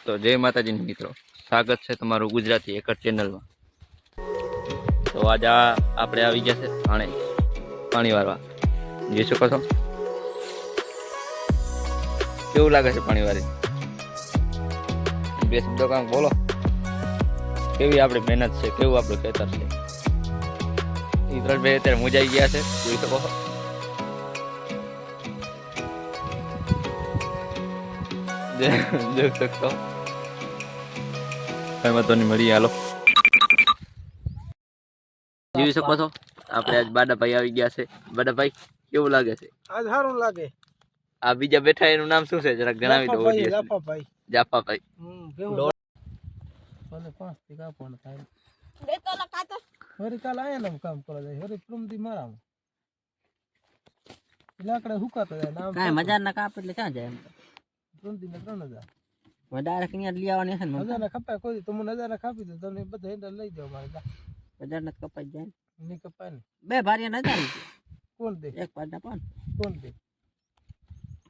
તો જય માતાજી મિત્રો, સ્વાગત છે તમારું ગુજરાતી એકર ચેનલમાં। તો આજે આપણે આવી ગયા છે પાણી વાળવા। જોઈ શકો છો કેવું લાગે છે પાણી વાળી। બે શબ્દો કાંક બોલો, કેવી આપણી મહેનત છે, કેવું આપણું ખેતર છે। ઈતરાજભાઈ અત્યારે મુંજાઈ ગયા છે, જોઈ શકો છો। જોઈ શકતો કઈ વાંધો નહીં, મળીએ હાલો। જોઈ શકો છો આપણે આજ બાડાભાઈ આવી ગયા છે। બાડાભાઈ કેવું લાગે છે? આજ સારું લાગે। આ બીજા બેઠા એનું નામ શું છે જરા જણાવી દો। જાફાભાઈ જાફાભાઈ હરી કાલ આયા ને કામ કરવા જાય, હરી પ્રુમથી મારા લાકડા હુકાતા જાય નામ કાઈ મજા ના કાપ એટલે ક્યાં જાય? એમ પ્રુમથી ને 3000 વધારે ક્યાં લઈ આવવાની છે ને? 1000 ના કપાય કોઈ તો મને 1000 ના કાપી દો, તમે બધા હેન્ડલ લઈ જાવ મારે 1000 ના કપાઈ જાય ની કપાય ને બે ભારિયા 1000 કોણ દે? એક પાડા પાન કોણ દે?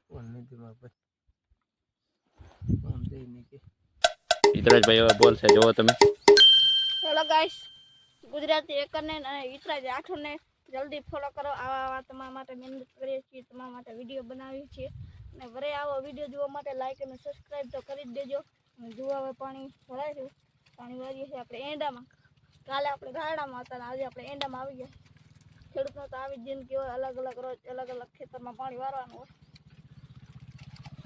કોણ નથી માર પાસે કોણ દે ની કે ઈતરાજભાઈ હવે બોલશે, જોવો તમે। હેલો ગાઈસ, ગુજરાતી એકરને અને ઈતરાજ આઠોને જલ્દી ફોલો કરો। આવા તમારા માટે મહેનત કરીએ છીએ, તમારા માટે વિડીયો બનાવીએ છીએ અને વરે આવો વિડીયો જોવા માટે લાઈક અને સબસ્ક્રાઇબ તો કરી જ દેજો। અને જોવા હવે પાણી ભરાય છે, પાણી વાળીએ છીએ આપણે એંડામાં। કાલે આપણે ગાડામાં હતા અને આજે આપણે એંડામાં આવી ગયા। ખેડૂતનો તો આવી જિંદગી હોય, અલગ અલગ રોજ અલગ અલગ ખેતરમાં પાણી વારવાનું હોય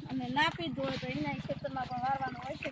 અને ના પીધું હોય તો એના ખેતરમાં પણ વારવાનું હોય છે।